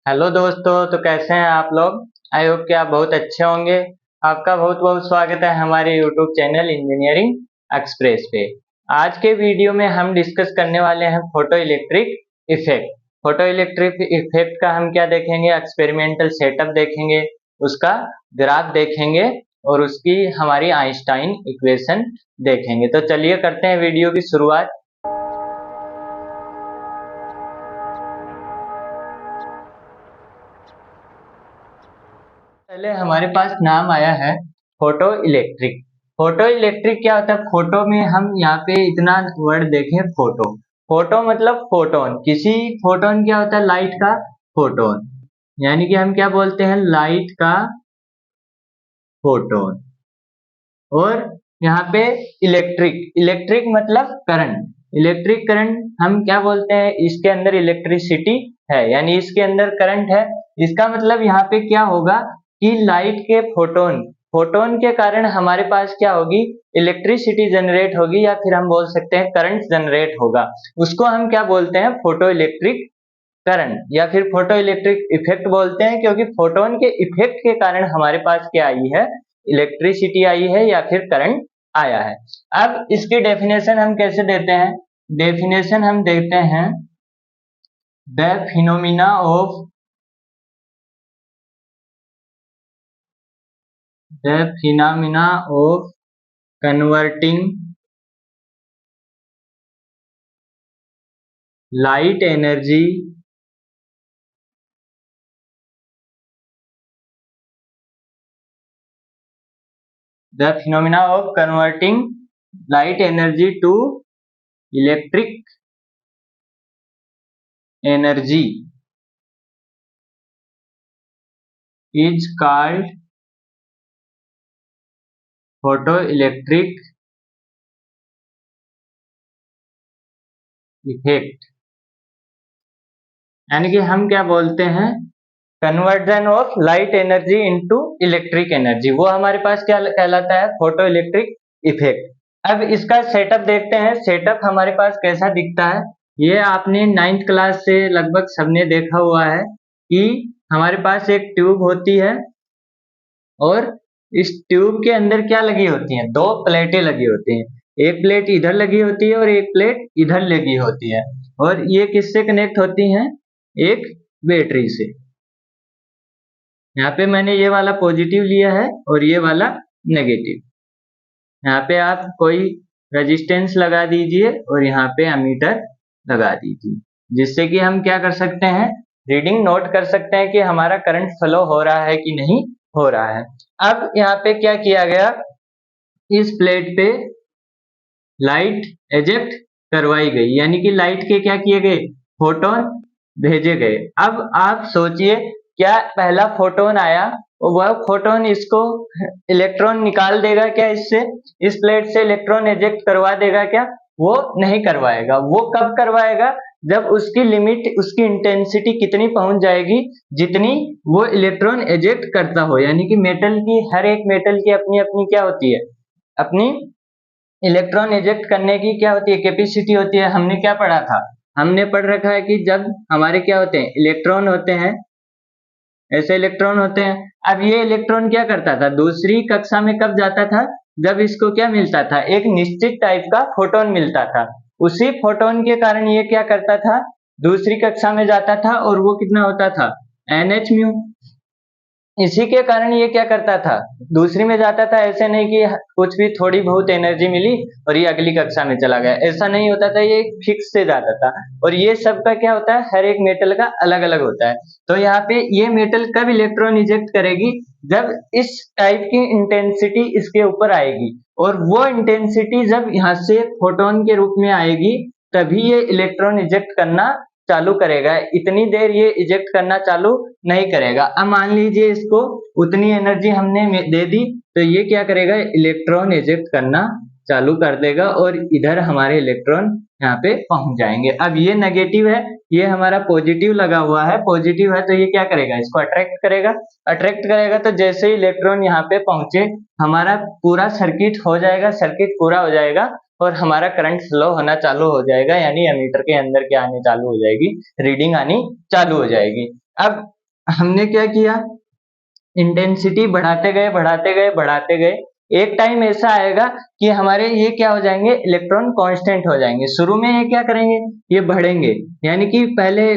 Hello दोस्तों, तो कैसे हैं आप लोग। आई होप कि आप बहुत अच्छे होंगे। आपका बहुत बहुत स्वागत है हमारे यूट्यूब चैनल इंजीनियरिंग एक्सप्रेस पे। आज के वीडियो में हम डिस्कस करने वाले हैं photo electric effect. Photo electric effect का हम क्या देखेंगे, एक्सपेरिमेंटल सेटअप देखेंगे, उसका ग्राफ देखेंगे और उसकी हमारी आइंस्टाइन इक्वेशन देखेंगे। तो चलिए करते हैं वीडियो की शुरुआत। पहले हमारे पास नाम आया है फोटो इलेक्ट्रिक। फोटो इलेक्ट्रिक क्या होता है? फोटो में हम यहाँ पे इतना वर्ड देखें, फोटो। फोटो मतलब फोटोन। किसी फोटोन क्या होता है? लाइट का फोटोन, यानी कि हम क्या बोलते हैं, लाइट का फोटोन। और यहाँ पे इलेक्ट्रिक, इलेक्ट्रिक मतलब करंट। इलेक्ट्रिक करंट हम क्या बोलते हैं? इसके अंदर इलेक्ट्रिसिटी है, यानी इसके अंदर करंट है। इसका मतलब यहाँ पे क्या होगा कि लाइट के फोटोन, फोटोन के कारण हमारे पास क्या होगी, इलेक्ट्रिसिटी जनरेट होगी, या फिर हम बोल सकते हैं करंट जनरेट होगा। उसको हम क्या बोलते हैं? फोटो इलेक्ट्रिक करंट, या फिर फोटो इलेक्ट्रिक इफेक्ट बोलते हैं, क्योंकि फोटोन के इफेक्ट के कारण हमारे पास क्या आई है, इलेक्ट्रिसिटी आई है या फिर करंट आया है। अब इसकी डेफिनेशन हम कैसे देते हैं? डेफिनेशन हम देते हैं, the phenomena of converting light energy to electric energy is called photoelectric effect. यानी कि हम क्या बोलते हैं, conversion of light energy into electric energy, वो हमारे पास क्या कहलाता है, फोटो इलेक्ट्रिक इफेक्ट। अब इसका सेटअप देखते हैं। सेटअप हमारे पास कैसा दिखता है, ये आपने 9th क्लास से लगभग सबने देखा हुआ है कि हमारे पास एक ट्यूब होती है और इस ट्यूब के अंदर क्या लगी होती हैं, दो प्लेटें लगी होती हैं। एक प्लेट इधर लगी होती है और एक प्लेट इधर लगी होती है, और ये किससे कनेक्ट होती हैं, एक बैटरी से। यहाँ पे मैंने ये वाला पॉजिटिव लिया है और ये वाला नेगेटिव। यहाँ पे आप कोई रेजिस्टेंस लगा दीजिए और यहाँ पे एमीटर लगा दीजिए, जिससे कि हम क्या कर सकते हैं, रीडिंग नोट कर सकते हैं कि हमारा करंट फ्लो हो रहा है कि नहीं हो रहा है। अब यहाँ पे क्या किया गया, इस प्लेट पे लाइट एजेक्ट करवाई गई, यानी कि लाइट के क्या किए गए, फोटोन भेजे गए। अब आप सोचिए, क्या पहला फोटोन आया, वह फोटोन इसको इलेक्ट्रॉन निकाल देगा क्या इससे, इस प्लेट से इलेक्ट्रॉन एजेक्ट करवा देगा क्या? वो नहीं करवाएगा। वो कब करवाएगा, जब उसकी लिमिट, उसकी इंटेंसिटी कितनी पहुंच जाएगी, जितनी वो इलेक्ट्रॉन एजेक्ट करता हो। यानी कि मेटल की, हर एक मेटल की अपनी अपनी क्या होती है, अपनी इलेक्ट्रॉन एजेक्ट करने की क्या होती है, कैपेसिटी होती है। हमने क्या पढ़ा था, हमने पढ़ रखा है कि जब हमारे क्या होते हैं, इलेक्ट्रॉन होते हैं, ऐसे इलेक्ट्रॉन होते हैं। अब ये इलेक्ट्रॉन क्या करता था, दूसरी कक्षा में कब जाता था, जब इसको क्या मिलता था, एक निश्चित टाइप का फोटोन मिलता था। उसी फोटोन के कारण ये क्या करता था, दूसरी कक्षा में जाता था, और वो कितना होता था, NH म्यू। इसी के कारण ये क्या करता था, दूसरी में जाता था। ऐसे नहीं कि कुछ भी थोड़ी बहुत एनर्जी मिली और ये अगली कक्षा में चला गया, ऐसा नहीं होता था, ये फिक्स से जाता था। और ये सब का क्या होता है, हर एक मेटल का अलग अलग होता है। तो यहाँ पे ये मेटल कब इलेक्ट्रॉन इजेक्ट करेगी, जब इस टाइप की इंटेंसिटी इसके ऊपर आएगी, और वो इंटेंसिटी जब यहाँ से फोटोन के रूप में आएगी, तभी ये इलेक्ट्रॉन इजेक्ट करना चालू करेगा। इतनी देर ये इजेक्ट करना चालू नहीं करेगा। अब मान लीजिए इसको उतनी एनर्जी हमने दे दी, तो ये क्या करेगा, इलेक्ट्रॉन इजेक्ट करना चालू कर देगा, और इधर हमारे इलेक्ट्रॉन यहाँ पे पहुंच जाएंगे। अब ये नेगेटिव है, ये हमारा पॉजिटिव लगा हुआ है, पॉजिटिव है, तो ये क्या करेगा, इसको अट्रैक्ट करेगा। अट्रैक्ट करेगा तो जैसे ही इलेक्ट्रॉन यहाँ पे पहुंचे, हमारा पूरा सर्किट हो जाएगा, सर्किट पूरा हो जाएगा, और हमारा करंट फ्लो होना चालू हो जाएगा, यानी एमीटर के अंदर क्या आने चालू हो जाएगी, रीडिंग आनी चालू हो जाएगी। अब हमने क्या किया, इंटेंसिटी बढ़ाते गए बढ़ाते गए बढ़ाते गए, एक टाइम ऐसा आएगा कि हमारे ये क्या हो जाएंगे, इलेक्ट्रॉन कांस्टेंट हो जाएंगे। शुरू में ये क्या करेंगे, ये बढ़ेंगे, यानी कि पहले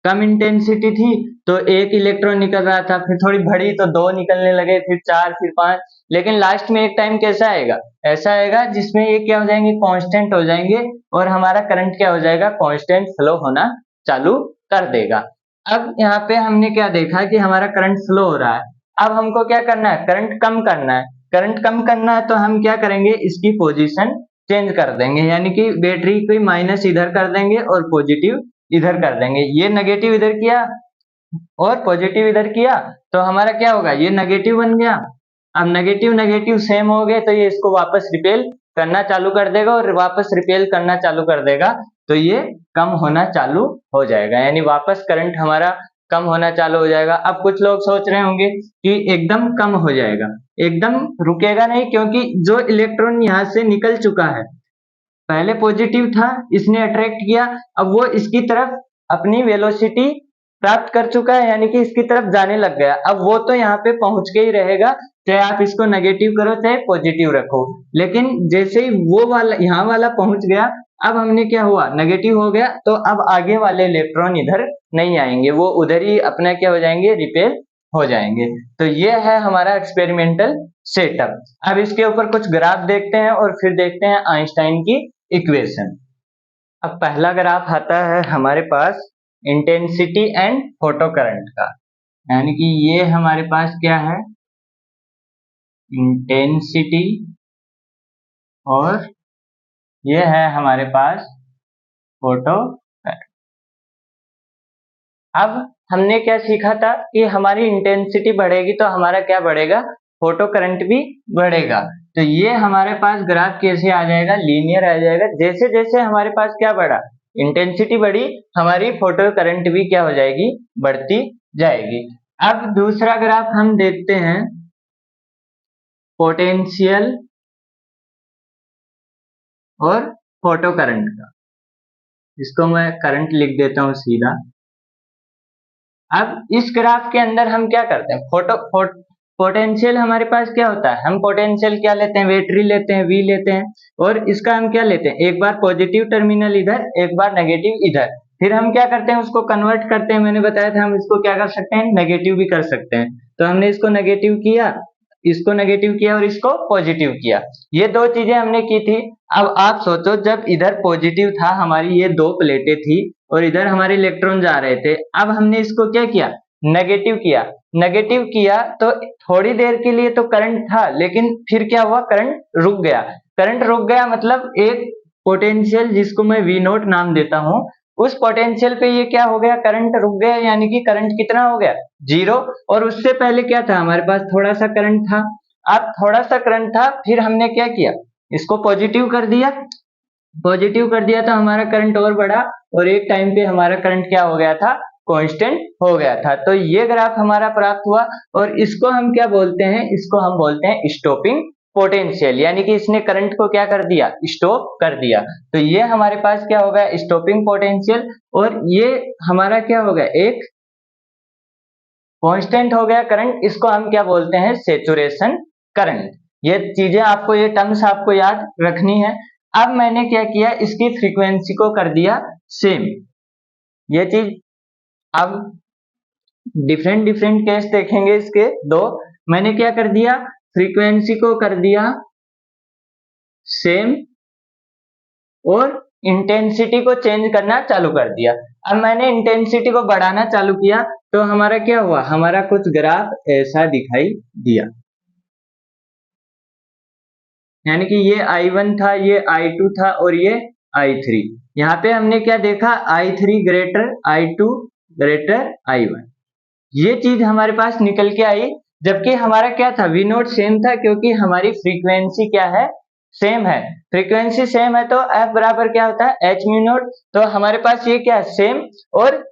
कम इंटेंसिटी थी तो एक इलेक्ट्रॉन निकल रहा था, फिर थोड़ी बढ़ी तो दो निकलने लगे, फिर चार, फिर पांच, लेकिन लास्ट में एक टाइम कैसा आएगा, ऐसा आएगा जिसमें ये क्या हो जाएंगे, कांस्टेंट हो जाएंगे, और हमारा करंट क्या हो जाएगा, कांस्टेंट फ्लो होना चालू कर देगा। अब यहाँ पे हमने क्या देखा कि हमारा करंट फ्लो हो रहा है। अब हमको क्या करना है, करंट कम करना है। करंट कम करना है तो हम क्या करेंगे, इसकी पोजीशन चेंज कर देंगे, यानी कि बैटरी को माइनस इधर कर देंगे और पॉजिटिव इधर कर देंगे। ये नेगेटिव इधर किया और पॉजिटिव इधर किया तो हमारा क्या होगा, ये नेगेटिव बन गया। अब नेगेटिव नेगेटिव सेम हो गए तो ये इसको वापस रिपेल करना चालू कर देगा, और वापस रिपेल करना चालू कर देगा तो ये कम होना चालू हो जाएगा, यानी वापस करंट हमारा कम होना चालू हो जाएगा। अब कुछ लोग सोच रहे होंगे कि एकदम कम हो जाएगा, एकदम रुकेगा नहीं, क्योंकि जो इलेक्ट्रॉन यहाँ से निकल चुका है, पहले पॉजिटिव था, इसने अट्रैक्ट किया, अब वो इसकी तरफ अपनी वेलोसिटी प्राप्त कर चुका है, यानी कि इसकी तरफ जाने लग गया। अब वो तो यहाँ पे पहुंच के ही रहेगा, चाहे आप इसको नेगेटिव करो चाहे पॉजिटिव रखो, लेकिन जैसे ही वो वाला यहाँ वाला पहुंच गया, अब हमने क्या हुआ, नेगेटिव हो गया, तो अब आगे वाले इलेक्ट्रॉन इधर नहीं आएंगे, वो उधर ही अपना क्या हो जाएंगे, रिपेल हो जाएंगे। तो ये है हमारा एक्सपेरिमेंटल सेटअप। अब इसके ऊपर कुछ ग्राफ देखते हैं और फिर देखते हैं आइंस्टाइन की इक्वेशन। अब पहला ग्राफ आता है हमारे पास इंटेंसिटी एंड फोटो करंट का, यानी कि ये हमारे पास क्या है, इंटेंसिटी, और ये है हमारे पास फोटो करंट। अब हमने क्या सीखा था कि हमारी इंटेंसिटी बढ़ेगी तो हमारा क्या बढ़ेगा, फोटो करंट भी बढ़ेगा। तो ये हमारे पास ग्राफ कैसे आ जाएगा, लीनियर आ जाएगा। जैसे जैसे हमारे पास क्या बढ़ा, इंटेंसिटी बढ़ी, हमारी फोटो करंट भी क्या हो जाएगी, बढ़ती जाएगी। अब दूसरा ग्राफ हम देखते हैं पोटेंशियल और फोटो करंट का। इसको मैं करंट लिख देता हूं सीधा। अब इस ग्राफ के अंदर हम क्या करते हैं, पोटेंशियल हमारे पास क्या होता है, हम पोटेंशियल क्या लेते हैं, बैटरी लेते हैं, V लेते हैं, और इसका हम क्या लेते हैं, एक बार पॉजिटिव टर्मिनल इधर, एक बार नेगेटिव इधर, फिर हम क्या करते हैं, उसको कन्वर्ट करते हैं। मैंने बताया था हम इसको क्या कर सकते हैं, नेगेटिव भी कर सकते हैं। तो हमने इसको नेगेटिव किया, इसको नेगेटिव किया और इसको पॉजिटिव किया, ये दो चीजें हमने की थी। अब आप सोचो, जब इधर पॉजिटिव था, हमारी ये दो प्लेटें थी और इधर हमारे इलेक्ट्रॉन जा रहे थे, अब हमने इसको क्या किया, नेगेटिव किया। नेगेटिव किया तो थोड़ी देर के लिए तो करंट था, लेकिन फिर क्या हुआ, करंट रुक गया। करंट रुक गया मतलब एक पोटेंशियल जिसको मैं V नोट नाम देता हूं, उस पोटेंशियल पे ये क्या हो गया, करंट रुक गया, यानी कि करंट कितना हो गया, 0। और उससे पहले क्या था, हमारे पास थोड़ा सा करंट था। अब थोड़ा सा करंट था, फिर हमने क्या किया, इसको पॉजिटिव कर दिया। पॉजिटिव कर दिया तो हमारा करंट और बढ़ा, और एक टाइम पे हमारा करंट क्या हो गया था, कांस्टेंट हो गया था। तो ये ग्राफ हमारा प्राप्त हुआ, और इसको हम क्या बोलते हैं, इसको हम बोलते हैं स्टॉपिंग पोटेंशियल, यानी कि इसने करंट को क्या कर दिया, स्टॉप कर दिया। तो ये हमारे पास क्या होगा, स्टॉपिंग पोटेंशियल, और ये हमारा क्या होगा, एक कांस्टेंट हो गया करंट, इसको हम क्या बोलते हैं, सैचुरेशन करंट। ये चीजें आपको, ये टर्म्स आपको याद रखनी है। अब मैंने क्या किया, इसकी फ्रीक्वेंसी को कर दिया सेम, ये चीज। अब डिफरेंट डिफरेंट केस देखेंगे इसके दो। मैंने क्या कर दिया, फ्रीक्वेंसी को कर दिया सेम और इंटेंसिटी को चेंज करना चालू कर दिया। अब मैंने इंटेंसिटी को बढ़ाना चालू किया तो हमारा क्या हुआ, हमारा कुछ ग्राफ ऐसा दिखाई दिया, यानी कि ये I1 था, ये I2 था और ये I3। यहाँ पे हमने क्या देखा, I3 greater I2 greater I1, ये चीज हमारे पास निकल के आई। जबकि हमारा क्या था, V नोट सेम था, क्योंकि हमारी फ्रीक्वेंसी क्या है, सेम है। फ्रीक्वेंसी सेम है तो F बराबर क्या होता है, h म्यू नोट। तो हमारे पास ये क्या है, सेम, और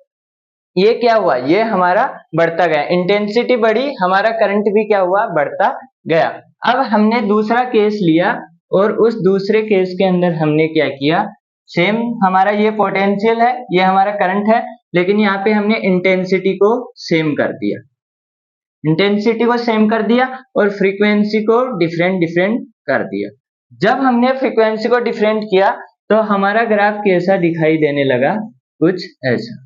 ये क्या हुआ, ये हमारा बढ़ता गया, इंटेंसिटी बढ़ी, हमारा करंट भी क्या हुआ, बढ़ता गया। अब हमने दूसरा केस लिया, और उस दूसरे केस के अंदर हमने क्या किया, सेम हमारा ये पोटेंशियल है, ये हमारा करंट है, लेकिन यहाँ पे हमने इंटेंसिटी को सेम कर दिया, इंटेंसिटी को सेम कर दिया और फ्रीक्वेंसी को डिफरेंट डिफरेंट कर दिया। जब हमने फ्रीक्वेंसी को डिफरेंट किया तो हमारा ग्राफ कैसा दिखाई देने लगा, कुछ ऐसा।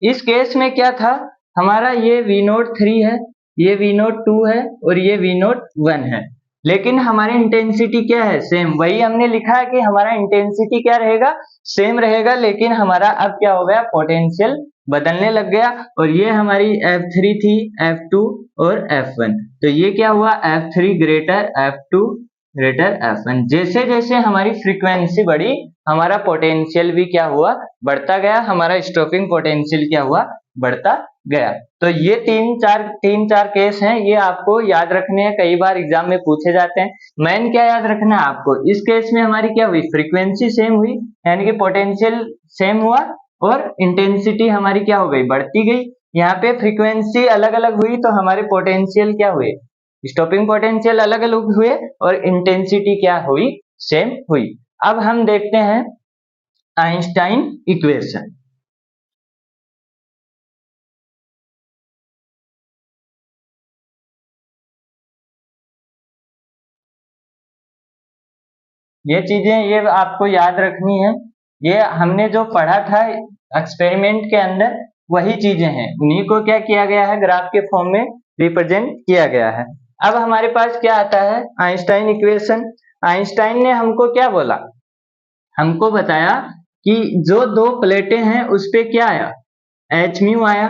इस केस में क्या था, हमारा ये V03 है, ये V02 है और ये V01 है, लेकिन हमारी इंटेंसिटी क्या है, सेम। वही हमने लिखा है कि हमारा इंटेंसिटी क्या रहेगा, सेम रहेगा, लेकिन हमारा अब क्या हो गया, पोटेंशियल बदलने लग गया। और ये हमारी F3 थी, F2 और F1, तो ये क्या हुआ, F3 greater F2 greater F1। जैसे जैसे हमारी फ्रीक्वेंसी बढ़ी हमारा पोटेंशियल भी क्या हुआ, बढ़ता गया, हमारा स्टॉपिंग पोटेंशियल क्या हुआ, बढ़ता गया। तो ये तीन चार केस हैं, ये आपको याद रखने हैं, कई बार एग्जाम में पूछे जाते हैं। मेन क्या याद रखना है आपको, इस केस में हमारी क्या हुई, फ्रीक्वेंसी सेम हुई, यानी कि पोटेंशियल सेम हुआ और इंटेंसिटी हमारी क्या हो गई, बढ़ती गई। यहाँ पे फ्रीक्वेंसी अलग अलग हुई तो हमारे पोटेंशियल क्या हुए, स्टॉपिंग पोटेंशियल अलग अलग हुए और इंटेंसिटी क्या हुई, सेम हुई। अब हम देखते हैं आइंस्टाइन इक्वेशन। ये चीजें ये आपको याद रखनी है, ये हमने जो पढ़ा था एक्सपेरिमेंट के अंदर वही चीजें हैं, उन्हीं को क्या किया गया है, ग्राफ के फॉर्म में रिप्रेजेंट किया गया है। अब हमारे पास क्या आता है, आइंस्टाइन इक्वेशन। आइंस्टाइन ने हमको क्या बोला, हमको बताया कि जो दो प्लेटें हैं उस पे क्या आया, एच म्यू आया।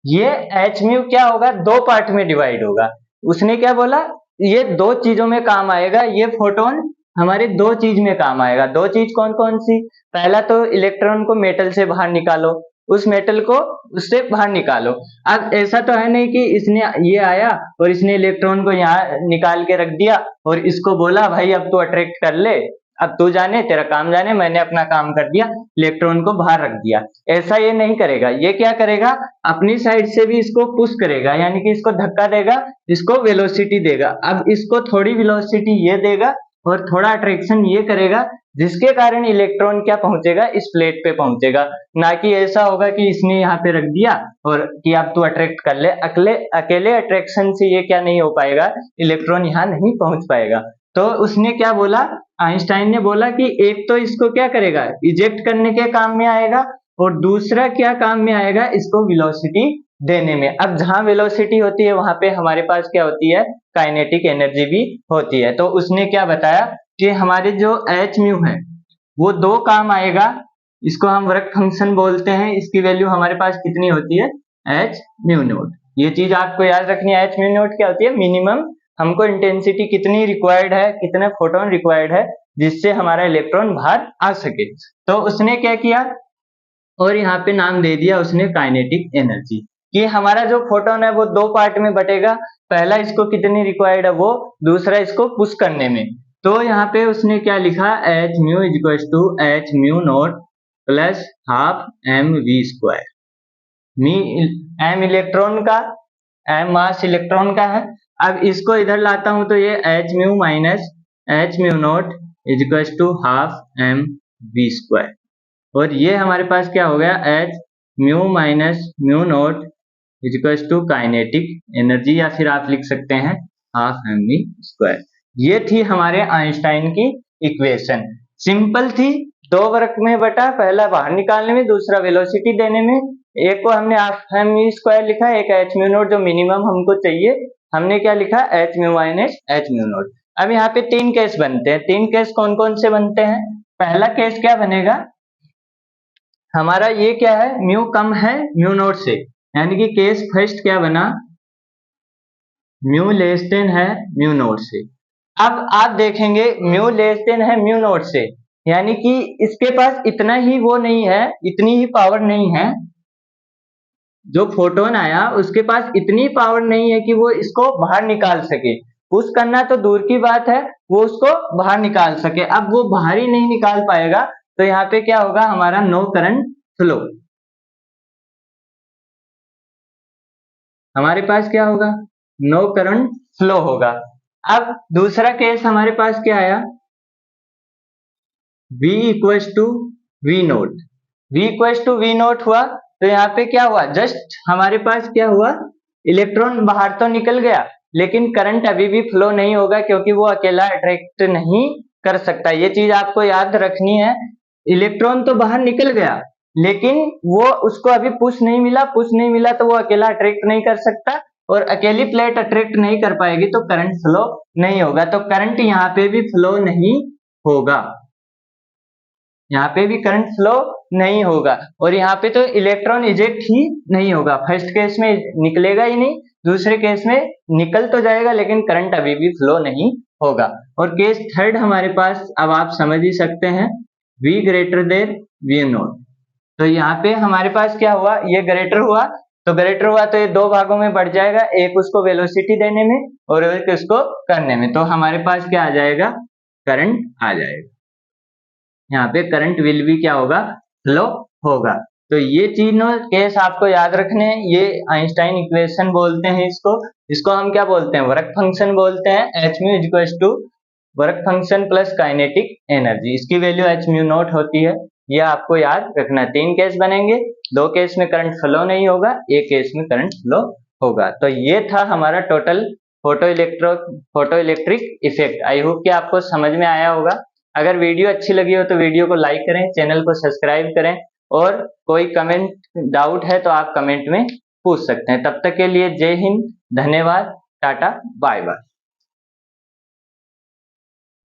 ये एच म्यू क्या होगा, दो पार्ट में डिवाइड होगा। उसने क्या बोला, ये दो चीजों में काम आएगा, ये फोटोन हमारे दो चीज में काम आएगा। दो चीज कौन कौन सी, पहला तो इलेक्ट्रॉन को मेटल से बाहर निकालो, उस मेटल को उससे बाहर निकालो। अब ऐसा तो है नहीं कि इसने ये आया और इसने इलेक्ट्रॉन को यहाँ निकाल के रख दिया और इसको बोला भाई अब तू अट्रैक्ट कर ले, अब तू जाने, तेरा काम जाने, मैंने अपना काम कर दिया, इलेक्ट्रॉन को बाहर रख दिया। ऐसा ये नहीं करेगा, ये क्या करेगा, अपनी साइड से भी इसको पुश करेगा, यानी कि इसको धक्का देगा, इसको वेलोसिटी देगा। अब इसको थोड़ी वेलोसिटी ये देगा और थोड़ा अट्रैक्शन ये करेगा, जिसके कारण इलेक्ट्रॉन क्या पहुंचेगा, इस प्लेट पे पहुंचेगा। ना कि ऐसा होगा कि इसने यहाँ पे रख दिया और कि अब तू अट्रैक्ट कर ले, अकेले अट्रैक्शन से ये क्या नहीं हो पाएगा, इलेक्ट्रॉन यहाँ नहीं पहुंच पाएगा। तो उसने क्या बोला, आइंस्टाइन ने बोला कि एक तो इसको क्या करेगा, इजेक्ट करने के काम में आएगा और दूसरा क्या काम में आएगा, इसको वेलोसिटी देने में। अब जहां वेलोसिटी होती है वहां पे हमारे पास क्या होती है, काइनेटिक एनर्जी भी होती है। तो उसने क्या बताया कि हमारे जो एच म्यू है वो दो काम आएगा, इसको हम वर्क फंक्शन बोलते हैं, इसकी वैल्यू हमारे पास कितनी होती है, एच म्यू नोट। ये चीज आपको याद रखनी है, एच म्यू नोट क्या होती है, मिनिमम हमको इंटेंसिटी कितनी रिक्वायर्ड है, कितने फोटोन रिक्वायर्ड है जिससे हमारा इलेक्ट्रॉन बाहर आ सके। तो उसने क्या किया, और यहाँ पे नाम दे दिया उसने काइनेटिक एनर्जी, कि हमारा जो फोटोन है वो दो पार्ट में बटेगा, पहला इसको कितनी रिक्वायर्ड है वो, दूसरा इसको पुश करने में। तो यहाँ पे उसने क्या लिखा, H mu is equal to H mu naught plus half M V square. M electron का, एम मास इलेक्ट्रॉन का है। अब इसको इधर लाता हूं तो ये H mu minus H mu naught is equal to half M V square, और ये हमारे पास क्या हो गया, H mu minus mu naught is equal to kinetic energy, या फिर आप लिख सकते हैं हाफ एम वी स्क्वायर। ये थी हमारे आइंस्टाइन की इक्वेशन, सिंपल थी, दो वर्क में बटा, पहला बाहर निकालने में, दूसरा वेलोसिटी देने में। एक को हमने हाफ एम वी स्क्वायर लिखा, एक एच म्यू नोट जो मिनिमम हमको चाहिए, हमने क्या लिखा, H mu minus H mu note. अब यहाँ पे तीन केस बनते हैं, तीन केस कौन कौन से बनते हैं, पहला केस क्या बनेगा, हमारा ये क्या है, म्यू कम है म्यू नोट से, यानी कि केस फर्स्ट क्या बना, म्यू लेस देन है म्यू नोट से। अब आप देखेंगे म्यू लेस देन है म्यू नोट से, यानी कि इसके पास इतना ही वो नहीं है, इतनी ही पावर नहीं है, जो फोटोन आया उसके पास इतनी पावर नहीं है कि वो इसको बाहर निकाल सके, पुश करना तो दूर की बात है, वो उसको बाहर निकाल सके। अब वो बाहर ही नहीं निकाल पाएगा तो यहाँ पे क्या होगा, हमारा नो करंट फ्लो, हमारे पास क्या होगा, नो करंट फ्लो होगा। अब दूसरा केस हमारे पास क्या आया, V equals to V naught, V equals to V naught हुआ तो यहाँ पे क्या हुआ, जस्ट हमारे पास क्या हुआ, इलेक्ट्रॉन बाहर तो निकल गया लेकिन करंट अभी भी फ्लो नहीं होगा क्योंकि वो अकेला अट्रैक्ट नहीं कर सकता। ये चीज आपको याद रखनी है, इलेक्ट्रॉन तो बाहर निकल गया लेकिन वो उसको अभी पुश नहीं मिला तो वो अकेला अट्रैक्ट नहीं कर सकता और अकेली प्लेट अट्रैक्ट नहीं कर पाएगी तो करंट फ्लो नहीं होगा। तो करंट यहाँ पे भी फ्लो नहीं होगा, यहाँ पे भी करंट फ्लो नहीं होगा और यहाँ पे तो इलेक्ट्रॉन इजेक्ट ही नहीं होगा। फर्स्ट केस में निकलेगा ही नहीं, दूसरे केस में निकल तो जाएगा लेकिन करंट अभी भी फ्लो नहीं होगा। और केस थर्ड हमारे पास अब आप समझ ही सकते हैं, V greater than V note. तो यहाँ पे हमारे पास क्या हुआ, ये ग्रेटर हुआ तो ये दो भागों में बढ़ जाएगा, एक उसको वेलोसिटी देने में और एक उसको करने में। तो हमारे पास क्या आ जाएगा, करंट आ जाएगा। यहाँ पे करंट विल भी क्या होगा, फ्लो होगा। तो ये तीनों केस आपको याद रखने हैं। ये आइंस्टाइन इक्वेशन बोलते हैं इसको हम क्या बोलते हैं, वर्क फंक्शन बोलते हैं। h mu equals to work function plus kinetic energy, इसकी वैल्यू h म्यू नॉट होती है। ये आपको याद रखना है। 3 केस बनेंगे, 2 केस में करंट फ्लो नहीं होगा, 1 केस में करंट फ्लो होगा। तो ये था हमारा total photo electric effect. I hope कि आपको समझ में आया होगा। अगर वीडियो अच्छी लगी हो तो वीडियो को लाइक करें, चैनल को सब्सक्राइब करें और कोई कमेंट डाउट है तो आप कमेंट में पूछ सकते हैं। तब तक के लिए जय हिंद, धन्यवाद, टाटा, बाय बाय।